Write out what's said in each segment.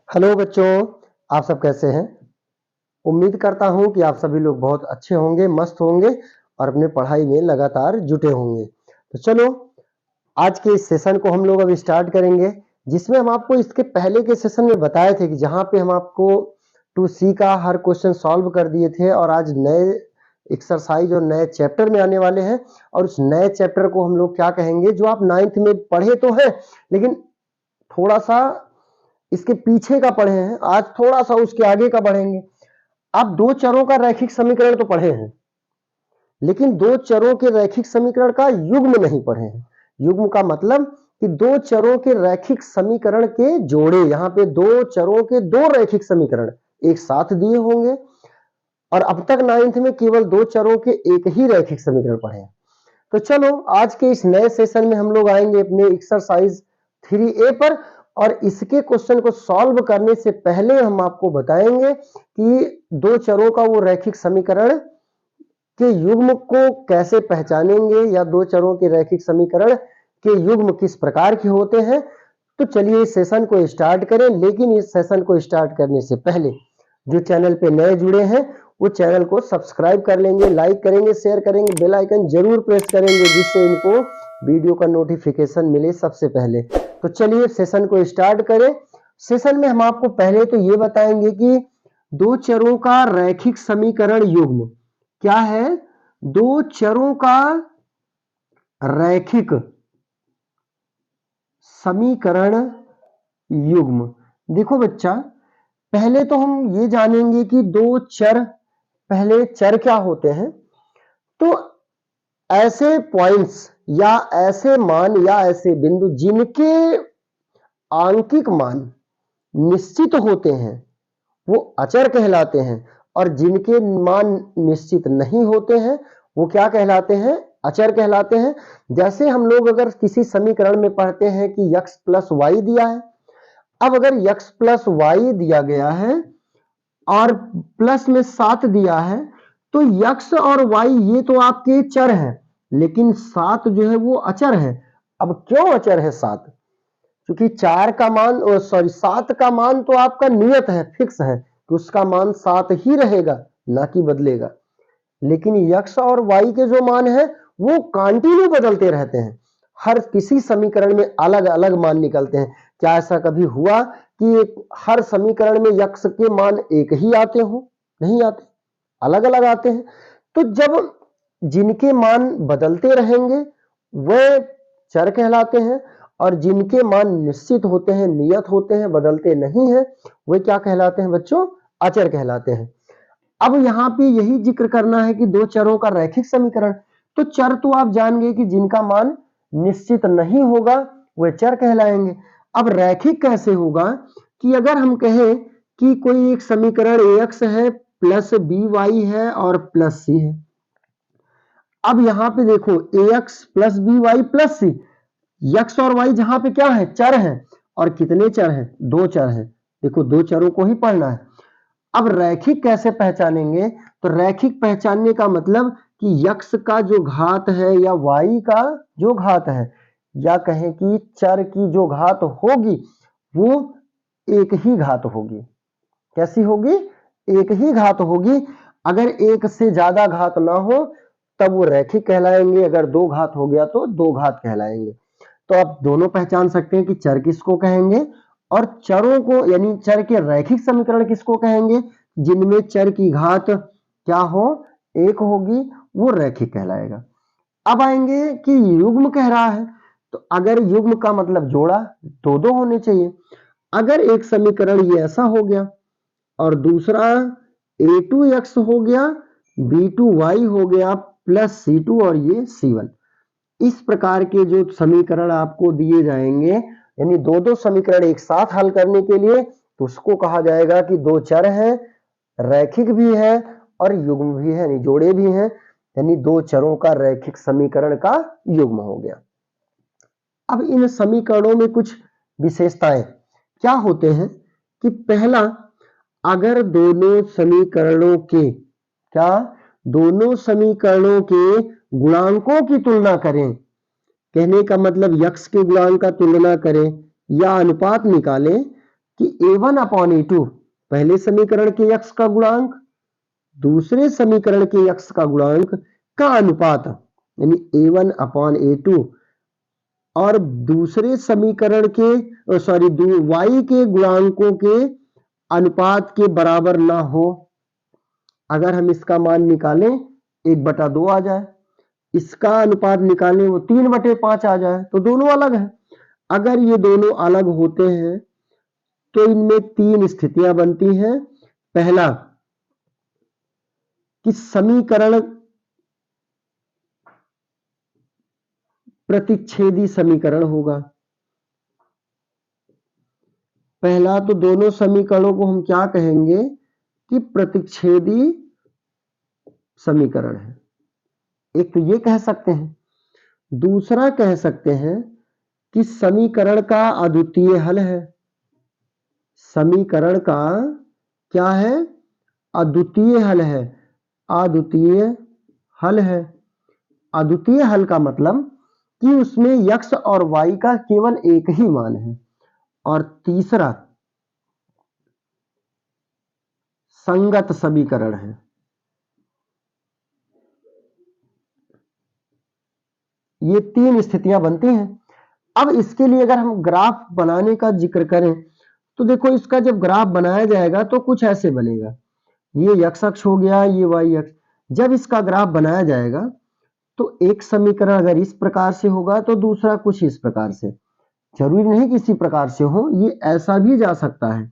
Hello बच्चों, आप सब कैसे हैं? उम्मीद करता हूं कि आप सभी लोग बहुत अच्छे होंगे, मस्त होंगे और अपने पढ़ाई में लगातार जुटे होंगे। तो चलो, आज के इस सेशन को हम लोग अब स्टार्ट करेंगे, जिसमें हम आपको इसके पहले के सेशन में बताए थे कि जहां पे हम आपको 2C का हर क्वेश्चन सॉल्व कर दिए थे और आज नए एक्सरसाइज और नए चैप्टर में आने वाले हैं। और उस नए चैप्टर को हम लोग क्या कहेंगे, जो आप 9th में पढ़े तो हैं लेकिन थोड़ा सा इसके पीछे का पढ़े हैं, आज थोड़ा सा उसके आगे का बढ़ेंगे। आप दो चरों का रैखिक समीकरण तो पढ़े हैं, लेकिन दो चरों के रैखिक समीकरण का युग्म नहीं पढ़े हैं। युग्म का मतलब कि दो चरों के रैखिक समीकरण के जोड़े, यहाँ पे दो चरों के दो रैखिक समीकरण एक साथ दिए होंगे और अब तक 9th में केवल दो चरों के एक ही रैखिक समीकरण पढ़े हैं। तो चलो, आज के इस नए सेशन में हम लोग आएंगे अपने एक्सरसाइज 3A पर और इसके क्वेश्चन को सॉल्व करने से पहले हम आपको बताएंगे कि दो चरों का वो रैखिक समीकरण के युग्म को कैसे पहचानेंगे या दो चरों के रैखिक समीकरण के युग्म किस प्रकार के होते हैं। तो चलिए इस सेशन को स्टार्ट करें, लेकिन इस सेशन को स्टार्ट करने से पहले जो चैनल पे नए जुड़े हैं वो चैनल को सब्सक्राइब कर लेंगे, लाइक करेंगे, शेयर करेंगे, बेल आइकन जरूर प्रेस करेंगे, जिससे इनको वीडियो का नोटिफिकेशन मिले सबसे पहले। तो चलिए सेशन को स्टार्ट करें। सेशन में हम आपको पहले तो ये बताएंगे कि दो चरों का रैखिक समीकरण युग्म क्या है। दो चरों का रैखिक समीकरण युग्म, देखो बच्चा, पहले तो हम ये जानेंगे कि दो चर, पहले चर क्या होते हैं। तो ऐसे पॉइंट्स या ऐसे मान या ऐसे बिंदु जिनके आंकिक मान निश्चित होते हैं वो अचर कहलाते हैं, और जिनके मान निश्चित नहीं होते हैं वो क्या कहलाते हैं, अचर कहलाते हैं। जैसे हम लोग अगर किसी समीकरण में पढ़ते हैं कि x प्लस वाई दिया है, अब अगर x प्लस वाई दिया गया है और प्लस में 7 दिया है, तो x और y ये तो आपके चर हैं, लेकिन 7 जो है वो अचर है। अब क्यों अचर है 7? क्योंकि 4 का मान, सॉरी 7 का मान तो आपका नियत है, फिक्स है कि उसका मान 7 ही रहेगा, ना कि बदलेगा। लेकिन x और y के जो मान है वो कंटिन्यू बदलते रहते हैं, हर किसी समीकरण में अलग अलग मान निकलते हैं। क्या ऐसा कभी हुआ कि हर समीकरण में x के मान एक ही आते हो? नहीं आते, अलग अलग आते हैं। तो जब जिनके मान बदलते रहेंगे वह चर कहलाते हैं, और जिनके मान निश्चित होते हैं, नियत होते हैं, बदलते नहीं है, वे क्या कहलाते हैं बच्चों? अचर कहलाते हैं। अब यहां पे यही जिक्र करना है कि दो चरों का रैखिक समीकरण, तो चर तो आप जान गए कि जिनका मान निश्चित नहीं होगा वे चर कहलाएंगे। अब रैखिक कैसे होगा कि अगर हम कहें कि कोई एक समीकरण ax है प्लस by है और प्लस c है। अब यहां पे देखो ax plus by plus c, x और y जहां पे क्या है, चर है, और कितने चर हैं, दो चर हैं। देखो दो चरों को ही पढ़ना है। अब रैखिक कैसे पहचानेंगे? तो रैखिक पहचानने का मतलब कि x का जो घात है या y का जो घात है, या कहें कि चर की जो घात होगी वो एक ही घात होगी। कैसी होगी? एक ही घात होगी। अगर एक से ज्यादा घात ना हो तब वो रैखिक कहलाएंगे, अगर दो घात हो गया तो दो घात कहलाएंगे। तो आप दोनों पहचान सकते हैं कि चर किसको कहेंगे और चरों को, यानी चर के रैखिक समीकरण किसको कहेंगे, जिनमें चर की घात क्या हो, एक होगी, वो रैखिक कहलाएगा। अब आएंगे कि युग्म कह रहा है, तो अगर युग्म का मतलब जोड़ा, दो दो होने चाहिए। अगर एक समीकरण ये ऐसा हो गया और दूसरा a2x हो गया, b2y हो गया प्लस c2 और ये c1, इस प्रकार के जो समीकरण आपको दिए जाएंगे, यानी दो दो समीकरण एक साथ हल करने के लिए, तो उसको कहा जाएगा कि दो चर हैं, रैखिक भी है और युग्म भी है, यानी जोड़े भी हैं, यानी दो चरों का रैखिक समीकरण का युग्म हो गया। अब इन समीकरणों में कुछ विशेषताएं क्या होते हैं कि पहला, अगर दोनों समीकरणों के गुणांकों की तुलना करें, कहने का मतलब यक्स के गुणांक का तुलना करें या अनुपात निकालें, कि a1 अपॉन a2 पहले समीकरण के x का गुणांक दूसरे समीकरण के x का गुणांक का अनुपात, यानी a1 अपॉन a2 और दूसरे समीकरण के y के गुणांकों के अनुपात के बराबर ना हो। अगर हम इसका मान निकालें 1/2 आ जाए, इसका अनुपात निकालें वो 3/5 आ जाए, तो दोनों अलग है। अगर ये दोनों अलग होते हैं तो इनमें 3 स्थितियां बनती हैं। पहला कि समीकरण प्रतिच्छेदी समीकरण होगा। पहला तो दोनों समीकरणों को हम क्या कहेंगे कि प्रतिच्छेदी समीकरण है। एक तो ये कह सकते हैं, दूसरा कह सकते हैं कि समीकरण का अद्वितीय हल है। समीकरण का क्या है? अद्वितीय हल है। अद्वितीय हल है। अद्वितीय हल का मतलब कि उसमें x और y का केवल एक ही मान है। और तीसरा संगत समीकरण है। ये 3 स्थितियां बनती हैं। अब इसके लिए अगर हम ग्राफ बनाने का जिक्र करें तो देखो, इसका जब ग्राफ बनाया जाएगा तो कुछ ऐसे बनेगा। ये x अक्ष हो गया, ये y अक्ष। जब इसका ग्राफ बनाया जाएगा तो एक समीकरण अगर इस प्रकार से होगा तो दूसरा कुछ इस प्रकार से। जरूरी नहीं कि इसी प्रकार से हो, ये ऐसा भी जा सकता है।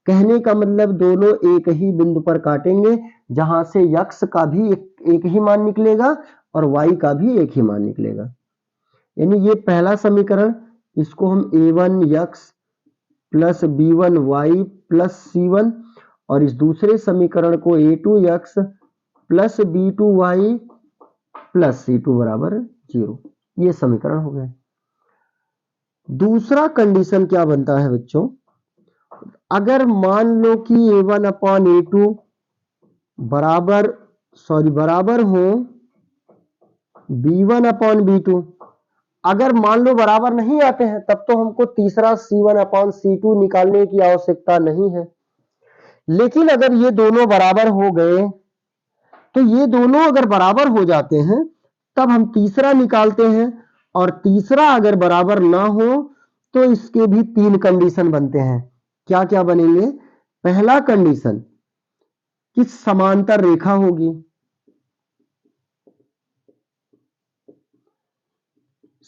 कहने का मतलब दोनों एक ही बिंदु पर काटेंगे, जहां से x का भी एक ही मान निकलेगा और y का भी एक ही मान निकलेगा। यानी ये पहला समीकरण, इसको हम a1x plus b1y plus c1, और इस दूसरे समीकरण को a2x plus b2y plus c2 बराबर 0। ये समीकरण हो गए। दूसरा कंडीशन क्या बनता है बच्चों? अगर मान लो कि a1 अपॉन a2 बराबर हो b1 अपॉन b2। अगर मान लो बराबर नहीं आते हैं तब तो हमको तीसरा c1 अपॉन c2 निकालने की आवश्यकता नहीं है। लेकिन अगर ये दोनों बराबर हो गए, तो ये दोनों अगर बराबर हो जाते हैं तब हम तीसरा निकालते हैं, और तीसरा अगर बराबर ना हो तो इसके भी 3 कंडीशन बनते हैं। क्या क्या बनेंगे? पहला कंडीशन कि समांतर रेखा होगी।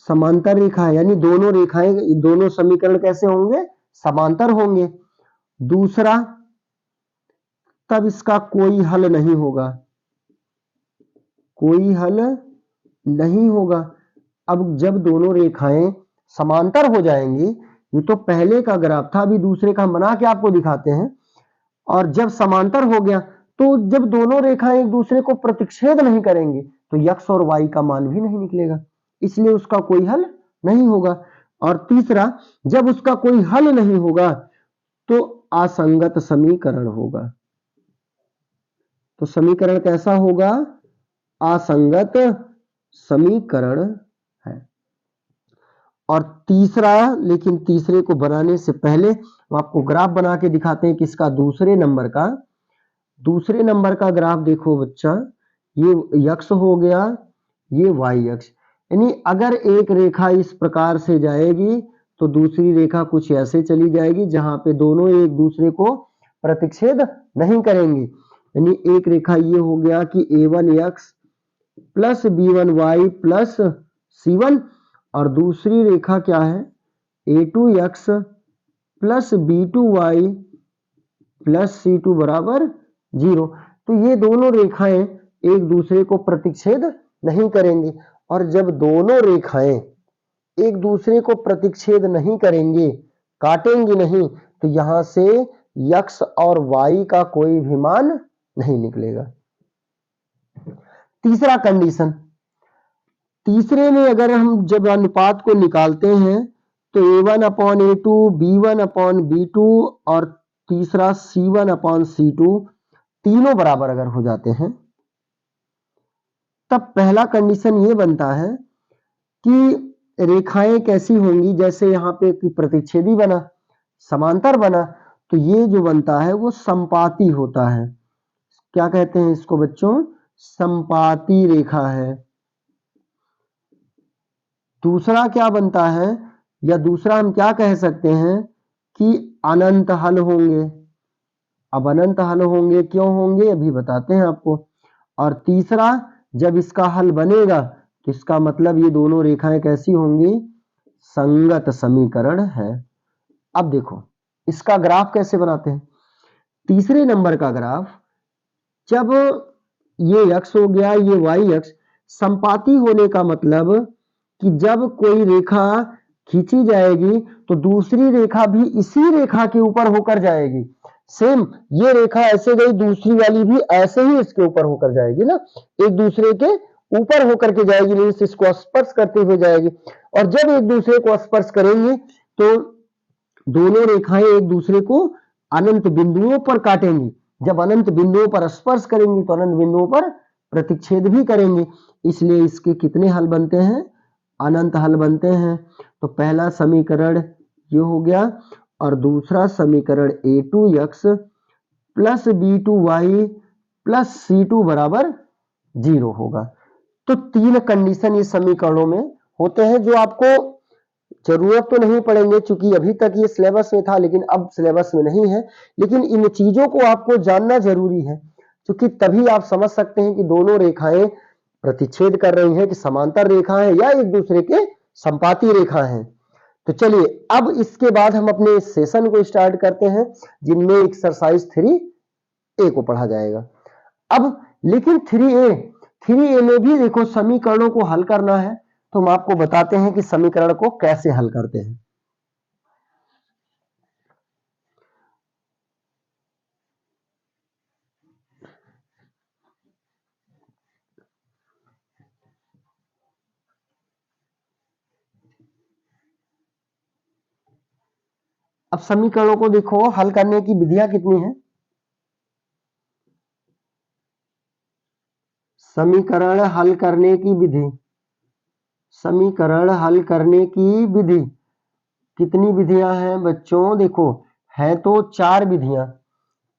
समांतर रेखा है, यानी दोनों रेखाएं, दोनों समीकरण कैसे होंगे? समांतर होंगे। दूसरा, तब इसका कोई हल नहीं होगा। कोई हल नहीं होगा। अब जब दोनों रेखाएं समांतर हो जाएंगी, ये तो पहले का ग्राफ था, अभी दूसरे का हम बना के आपको दिखाते हैं। और जब समांतर हो गया तो जब दोनों रेखाएं एक दूसरे को प्रतिच्छेद नहीं करेंगी तो x और y का मान भी नहीं निकलेगा, इसलिए उसका कोई हल नहीं होगा। और तीसरा, जब उसका कोई हल नहीं होगा तो असंगत समीकरण होगा। तो समीकरण कैसा होगा? असंगत समीकरण है। और तीसरा, लेकिन तीसरे को बनाने से पहले हम आपको ग्राफ बना के दिखाते हैं कि इसका दूसरे नंबर का ग्राफ देखो बच्चा, ये x हो गया, ये y अक्ष। यानी अगर एक रेखा इस प्रकार से जाएगी तो दूसरी रेखा कुछ ऐसे चली जाएगी जहां पे दोनों एक दूसरे को प्रतिच्छेद नहीं करेंगी। यानी एक रेखा ये हो गया कि a1x plus b1y plus c1, और दूसरी रेखा क्या है? a2x plus b2y plus c2 बराबर 0। तो ये दोनों रेखाएं एक दूसरे को प्रतिच्छेद नहीं करेंगी, और जब दोनों रेखाएं एक दूसरे को प्रतिच्छेद नहीं करेंगी, काटेंगी नहीं, तो यहां से x और y का कोई भी मान नहीं निकलेगा। तीसरा कंडीशन, तीसरे में अगर हम जब अनुपात को निकालते हैं तो a1 upon a2, b1 upon b2 और तीसरा c1 अपॉन c2 तीनों बराबर अगर हो जाते हैं, तब पहला कंडीशन ये बनता है कि रेखाएं कैसी होंगी? जैसे यहां पे प्रतिच्छेदी बना, समांतर बना, तो ये जो बनता है वो संपाती होता है। क्या कहते हैं इसको बच्चों? संपाती रेखा है। दूसरा क्या बनता है, या दूसरा हम क्या कह सकते हैं कि अनंत हल होंगे। अब अनंत हल होंगे क्यों होंगे अभी बताते हैं आपको। और तीसरा, जब इसका हल बनेगा तो इसका मतलब ये दोनों रेखाएं कैसी होंगी? संगत समीकरण है। अब देखो इसका ग्राफ कैसे बनाते हैं। तीसरे नंबर का ग्राफ, जब ये x हो गया, ये y अक्ष, संपाती होने का मतलब कि जब कोई रेखा खींची जाएगी तो दूसरी रेखा भी इसी रेखा के ऊपर होकर जाएगी। सेम ये रेखा ऐसे गई, दूसरी वाली भी ऐसे ही इसके ऊपर होकर जाएगी ना, एक दूसरे के ऊपर होकर के जाएगी, नहीं इसको स्पर्श करते हुए जाएगी। और जब एक दूसरे को स्पर्श करेंगे तो दोनों रेखाएं एक दूसरे को अनंत बिंदुओं पर काटेंगी। जब अनंत बिंदुओं पर स्पर्श करेंगी तो अनंत बिंदुओं पर प्रतिच्छेद भी करेंगे। इसलिए इसके कितने हल बनते हैं? अनंत हल बनते हैं। तो पहला समीकरण ये हो गया, और दूसरा समीकरण a2x plus b2y plus c2 बराबर 0 होगा। तो तीन कंडीशन इस समीकरणों में होते हैं जो आपको जरूरत तो नहीं पड़ेंगे, क्योंकि अभी तक ये सिलेबस में था लेकिन अब सिलेबस में नहीं है। लेकिन इन चीजों को आपको जानना जरूरी है, क्योंकि तभी आप समझ सकते हैं कि दोनों रेखाएं प्रतिच्छेद कर रही हैं कि समांतर रेखा है या एक दूसरे के संपाती रेखा है। तो चलिए अब इसके बाद हम अपने सेशन को स्टार्ट करते हैं, जिनमें एक्सरसाइज 3A को पढ़ा जाएगा। अब लेकिन 3A में भी देखो समीकरणों को हल करना है, तो हम आपको बताते हैं कि समीकरण को कैसे हल करते हैं। अब समीकरणों को देखो हल करने की विधियां कितनी हैं। समीकरण हल करने की विधि, समीकरण हल करने की विधि कितनी विधियां हैं बच्चों? देखो है तो 4 विधियां।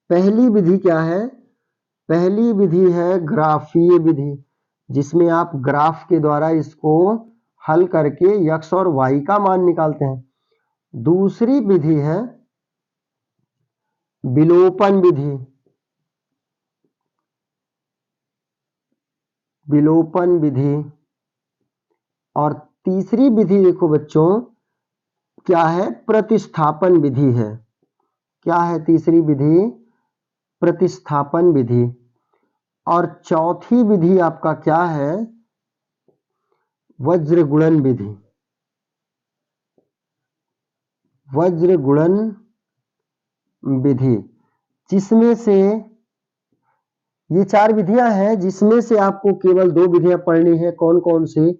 पहली विधि क्या है? पहली विधि है ग्राफीय विधि, जिसमें आप ग्राफ के द्वारा इसको हल करके x और y का मान निकालते हैं। दूसरी विधि है विलोपन विधि, विलोपन विधि। और तीसरी विधि देखो बच्चों क्या है? प्रतिस्थापन विधि है। क्या है तीसरी विधि? प्रतिस्थापन विधि। और चौथी विधि आपका क्या है? वज्र गुणन विधि, वज्र गुणन विधि। जिसमें से ये 4 विधियां हैं, जिसमें से आपको केवल 2 विधियां पढ़नी है। कौन कौन सी?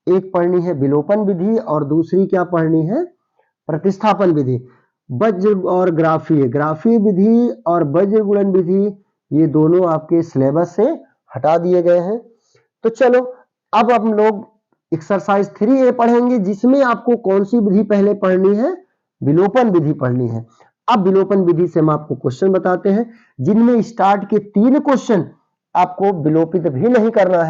एक पढ़नी है विलोपन विधि और दूसरी क्या पढ़नी है? प्रतिस्थापन विधि। वज्र और ग्राफीय, ग्राफीय विधि और वज्र गुणन विधि ये दोनों आपके सिलेबस से हटा दिए गए हैं। तो चलो अब हम लोग एक्सरसाइज 3A पढ़ेंगे, जिसमें आपको कौन सी विधि पहले पढ़नी है? विलोपन विधि पढ़नी है। अब विलोपन विधि से हम आपको क्वेश्चन बताते हैं, जिनमें स्टार्ट के 3 क्वेश्चन आपको विलोपित भी नहीं करना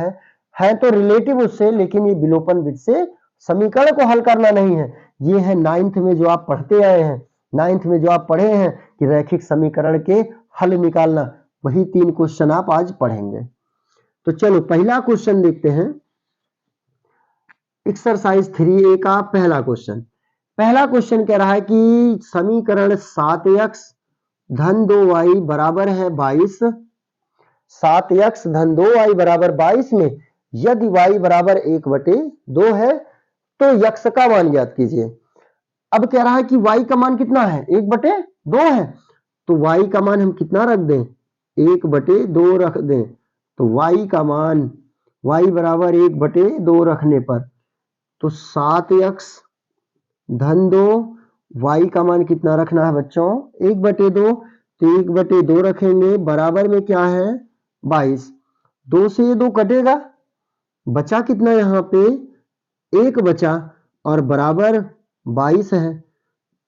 है तो रिलेटिव उससे, लेकिन ये विलोपन विधि से समीकरण को हल करना नहीं है। ये है 9th में जो आप पढ़ते आए हैं, 9th में जो आप पढ़े हैं कि रैखिक समीकरण के हल निकालना, वही 3 क्वेश्चन आप आज पढ़ेंगे। तो चलो पहला क्वेश्चन देखते हैं। एक्सरसाइज 3A का पहला क्वेश्चन। पहला क्वेश्चन कह रहा है कि समीकरण 7x धन 2y बराबर है 22, 7x धन 2y बराबर 22 में यदि y बराबर 1/2 है तो x का मान ज्ञात कीजिए। अब कह रहा है कि y का मान कितना है? 1/2 है। तो y का मान हम कितना रख दें? 1/2 रख दें। तो y का मान y बराबर 1/2 रखने पर तो 7x धन 2, y का मान कितना रखना है बच्चों? 1/2। तो 1/2 रखेंगे, बराबर में क्या है? 22। 2 से ये 2 कटेगा, बचा कितना? यहाँ पे 1 बचा और बराबर 22 है।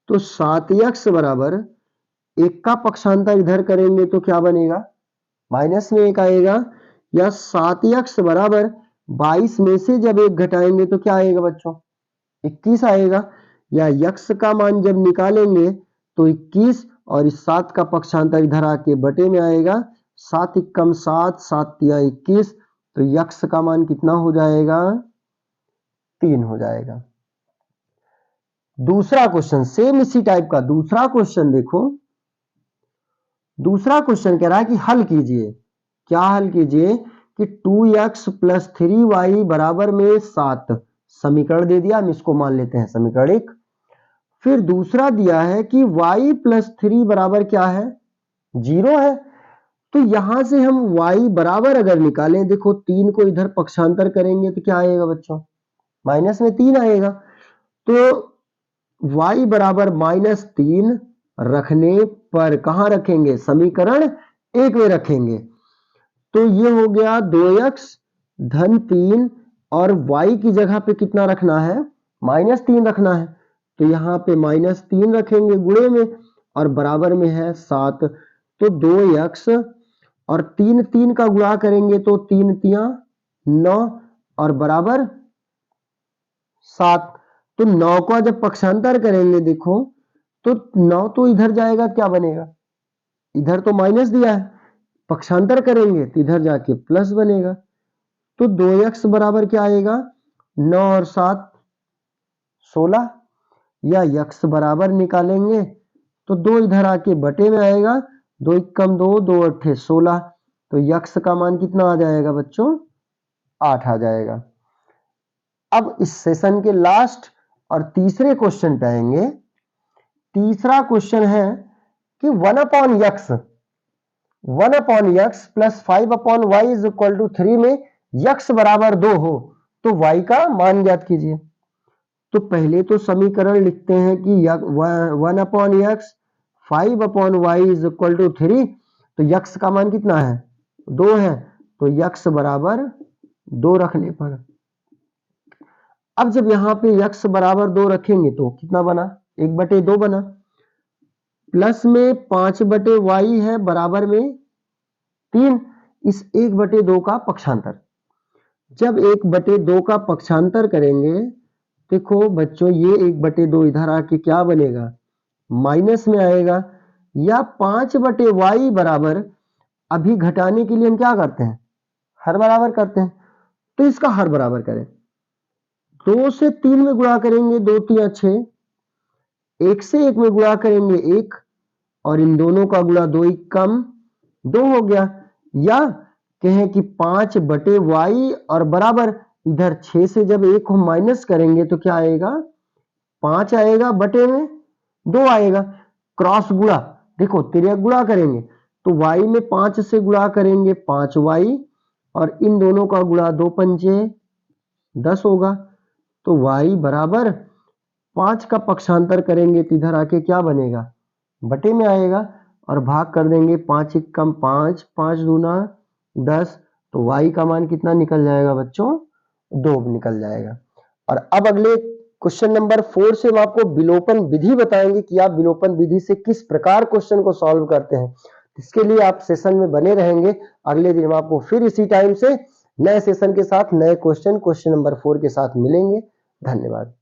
तो 7x बराबर 1 का पक्षांतर इधर करेंगे तो क्या बनेगा, माइनस में 1 आएगा। या 7x बराबर 22 में से जब 1 घटाएंगे तो क्या आएगा बच्चों, 21 आएगा। या यक्स का मान जब निकालेंगे तो 21 और इस 7 का पक्षांतर इधर आके बटे में आएगा। 7 एकम 7, 7 तिया 21, तो यक्स का मान कितना हो जाएगा, 3 हो जाएगा। दूसरा क्वेश्चन सेम इसी टाइप का दूसरा क्वेश्चन देखो। दूसरा क्वेश्चन कह रहा है कि हल कीजिए। क्या हल कीजिए कि 2x प्लस 3y बराबर में 7 समीकरण दे दिया, हम इसको मान लेते हैं समीकरण 1। फिर दूसरा दिया है कि y प्लस 3 बराबर क्या है, 0 है। तो यहां से हम y बराबर अगर निकालें, देखो 3 को इधर पक्षांतर करेंगे तो क्या आएगा बच्चों, माइनस में 3 आएगा। तो y बराबर -3 रखने पर कहां रखेंगे, समीकरण 1 में रखेंगे। तो ये हो गया 2x धन 3 और y की जगह पे कितना रखना है, -3 रखना है। तो यहाँ पे -3 रखेंगे गुणे में और बराबर में है 7। तो 2x और 3 का गुणा करेंगे तो 3 तिया 9 और बराबर 7। तो 9 का जब पक्षांतर करेंगे देखो तो 9 तो इधर जाएगा, क्या बनेगा, इधर तो माइनस दिया है, पक्षांतर करेंगे तो इधर जाके प्लस बनेगा। तो 2x बराबर क्या आएगा, 9 और 7 16। या x बराबर निकालेंगे तो 2 इधर आके बटे में आएगा, 2 एकम 2, 2 अट्ठे 16। तो x का मान कितना आ जाएगा बच्चों, 8 आ जाएगा। अब इस सेशन के लास्ट और तीसरे क्वेश्चन पे आएंगे। तीसरा क्वेश्चन है कि 1/x plus 5/y is equal to 3 में x बराबर 2 हो तो y का मान ज्ञात कीजिए। तो पहले तो समीकरण लिखते हैं कि 1/x 5/y is equal to 3। तो x का मान कितना है, 2 है। तो x बराबर 2 रखने पर, अब जब यहाँ पे x बराबर 2 रखेंगे तो कितना बना, 1/2 बना। प्लस में 5/y है बराबर में 3। इस 1/2 का पक्षांतर, जब 1/2 का पक्षांतर करेंगे, देखो बच्चों ये 1/2 इधर आके क्या बनेगा, माइनस में आएगा। या 5/y बराबर, अभी घटाने के लिए हम क्या करते हैं, हर बराबर करते हैं। तो इसका हर बराबर करें, 2 से 3 में गुणा करेंगे 2 तिया 6, 1 से 1 में गुणा करेंगे 1 और इन दोनों का गुणा 2 एकम 2 हो गया। या कहें कि 5/y और बराबर इधर 6 से जब 1 को माइनस करेंगे तो क्या आएगा, 5 आएगा, बटे में 2 आएगा। क्रॉस गुणा, देखो तिर्यक गुणा करेंगे तो y में 5 से गुणा करेंगे 5y और इन दोनों का गुणा 2 पंचे 10 होगा। तो y बराबर 5 का पक्षांतर करेंगे तो इधर आके क्या बनेगा, बटे में आएगा और भाग कर देंगे 5 एकम 5, 5 दूना 10। तो y का मान कितना निकल जाएगा बच्चों, 2 निकल जाएगा। और अब अगले क्वेश्चन नंबर 4 से हम आपको विलोपन विधि बताएंगे कि आप विलोपन विधि से किस प्रकार क्वेश्चन को सॉल्व करते हैं। इसके लिए आप सेशन में बने रहेंगे। अगले दिन हम आपको फिर इसी टाइम से नए सेशन के साथ नए क्वेश्चन नंबर 4 के साथ मिलेंगे। धन्यवाद।